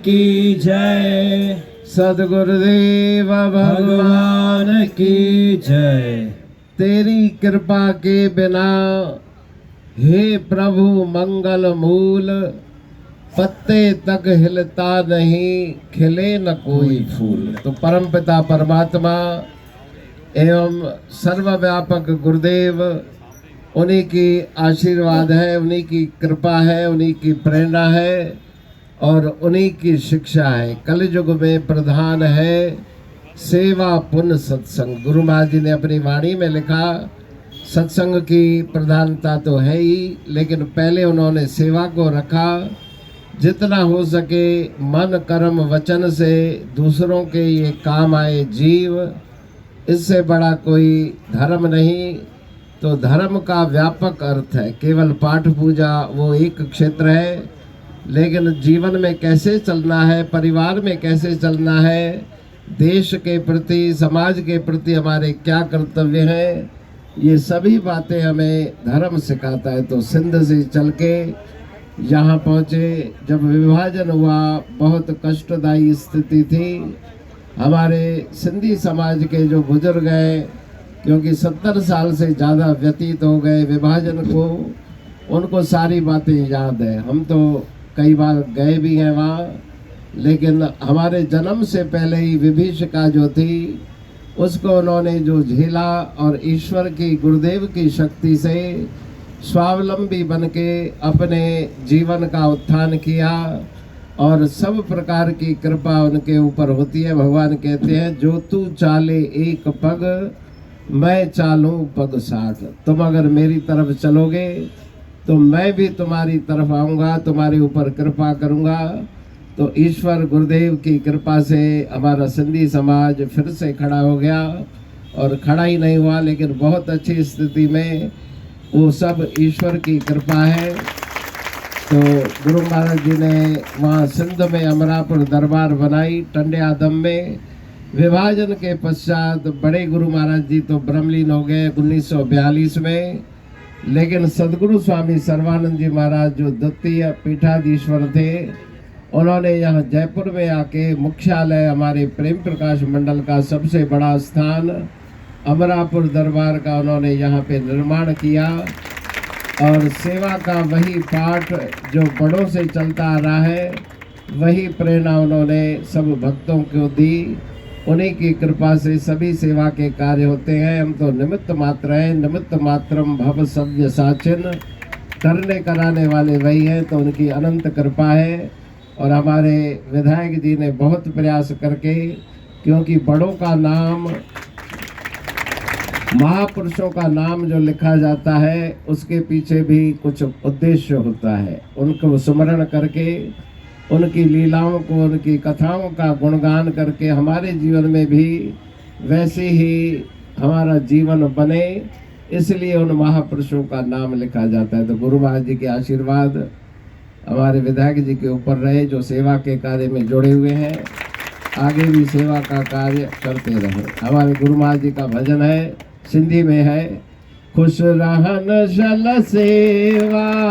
की जय। सदगुरुदेव भगवान की जय। तेरी कृपा के बिना हे प्रभु मंगल मूल, पत्ते तक हिलता नहीं, खिले न कोई फूल। तो परमपिता परमात्मा एवं सर्वव्यापक गुरुदेव, उन्हीं की आशीर्वाद है, उन्हीं की कृपा है, उन्हीं की प्रेरणा है और उन्हीं की शिक्षा है। कलयुग में प्रधान है सेवा पुण्य सत्संग। गुरु महाराज जी ने अपनी वाणी में लिखा, सत्संग की प्रधानता तो है ही, लेकिन पहले उन्होंने सेवा को रखा। जितना हो सके मन कर्म वचन से दूसरों के ये काम आए जीव, इससे बड़ा कोई धर्म नहीं। तो धर्म का व्यापक अर्थ है, केवल पाठ पूजा वो एक क्षेत्र है, लेकिन जीवन में कैसे चलना है, परिवार में कैसे चलना है, देश के प्रति समाज के प्रति हमारे क्या कर्तव्य हैं, ये सभी बातें हमें धर्म सिखाता है। तो सिंध से चल के यहाँ पहुँचे। जब विभाजन हुआ बहुत कष्टदायी स्थिति थी। हमारे सिंधी समाज के जो बुजुर्ग हैं, क्योंकि 70 साल से ज़्यादा व्यतीत हो गए विभाजन को, उनको सारी बातें याद है। हम तो कई बार गए भी हैं वहाँ, लेकिन हमारे जन्म से पहले ही विभीषिका जो थी उसको उन्होंने जो झेला और ईश्वर की गुरुदेव की शक्ति से स्वावलंबी बन के अपने जीवन का उत्थान किया और सब प्रकार की कृपा उनके ऊपर होती है। भगवान कहते हैं, जो तू चाले एक पग, मैं चालूं पग 60। तुम अगर मेरी तरफ चलोगे तो मैं भी तुम्हारी तरफ आऊँगा, तुम्हारे ऊपर कृपा करूँगा। तो ईश्वर गुरुदेव की कृपा से हमारा सिंधी समाज फिर से खड़ा हो गया, और खड़ा ही नहीं हुआ लेकिन बहुत अच्छी स्थिति में। वो सब ईश्वर की कृपा है। तो गुरु महाराज जी ने वहाँ सिंध में अमरापुर दरबार बनाई, टंडियादम में। विभाजन के पश्चात बड़े गुरु महाराज जी तो ब्रह्मलीन हो गए 1942 में, लेकिन सदगुरु स्वामी सर्वानंद जी महाराज जो द्वितीय पीठाधीश्वर थे, उन्होंने यहाँ जयपुर में आके मुख्यालय, हमारे प्रेम प्रकाश मंडल का सबसे बड़ा स्थान अमरापुर दरबार का उन्होंने यहाँ पे निर्माण किया। और सेवा का वही पाठ जो बड़ों से चलता आ रहा है, वही प्रेरणा उन्होंने सब भक्तों को दी। उन्हीं की कृपा से सभी सेवा के कार्य होते हैं। हम तो निमित्त मात्र हैं, निमित्त मात्रम भव सव्य साचिन, करने कराने वाले वही हैं। तो उनकी अनंत कृपा है। और हमारे विधायक जी ने बहुत प्रयास करके, क्योंकि बड़ों का नाम, महापुरुषों का नाम जो लिखा जाता है उसके पीछे भी कुछ उद्देश्य होता है। उनको स्मरण करके, उनकी लीलाओं को, उनकी कथाओं का गुणगान करके हमारे जीवन में भी वैसे ही हमारा जीवन बने, इसलिए उन महापुरुषों का नाम लिखा जाता है। तो गुरु महाराज जी के आशीर्वाद हमारे विधायक जी के ऊपर रहे, जो सेवा के कार्य में जुड़े हुए हैं, आगे भी सेवा का कार्य करते रहे। हमारे गुरु महाराज जी का भजन है, सिंधी में है, खुश रहन शल सेवादारी,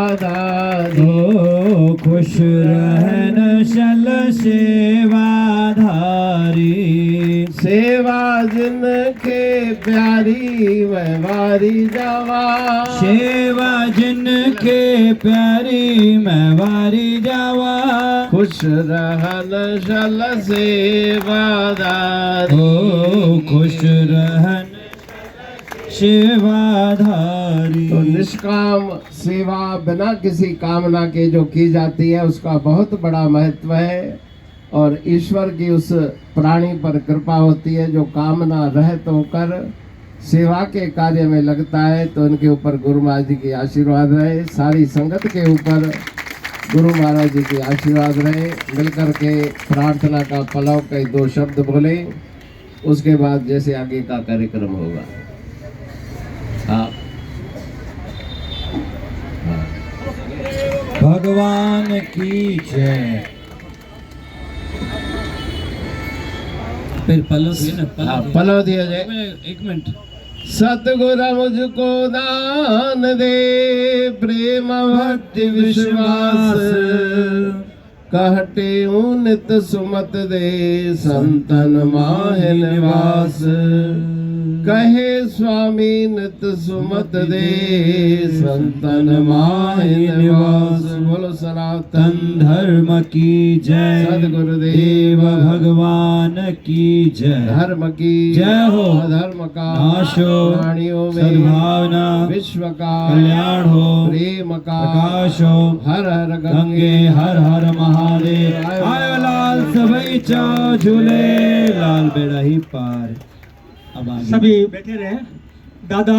खुश रहन शल सेवाधारी, सेवा जिनके प्यारी मैवारी जावा, सेवा जिनके प्यारी मैवारी जावा, खुश रहन शल सेवादारी, खुश रहन सेवाधारी। तो निष्काम सेवा बिना किसी कामना के जो की जाती है, उसका बहुत बड़ा महत्व है। और ईश्वर की उस प्राणी पर कृपा होती है जो कामना रहित होकर सेवा के कार्य में लगता है। तो इनके ऊपर गुरु महाराज जी की आशीर्वाद रहे, सारी संगत के ऊपर गुरु महाराज जी की आशीर्वाद रहे। मिलकर के प्रार्थना का पलव कई 2 शब्द बोले, उसके बाद जैसे आगे का कार्यक्रम होगा। हाँ। भगवान की जय। फिर पलव दिए ना, पलव दिया जाए। 1 मिनट। सतगुरु मुझको दान दे, प्रेम भक्ति विश्वास, कहते नित सुमत दे संतन माह निवास कहे स्वामी नित सुमत दे संतन माह निवास। बोलो सनातन धर्म की जय, सद्गुरुदेव भगवान की जय। धर्म की जय हो। धर्म का नाश हो, प्राणियों में सद्भावना विश्व का कल्याण हो, प्रेम का प्रकाश हो। हर हर गंगे हर हर महादेव। आयो लाल सभई चा झूले लाल बेड़ा ही पार। अब आगे सभी बैठे रहे। दादा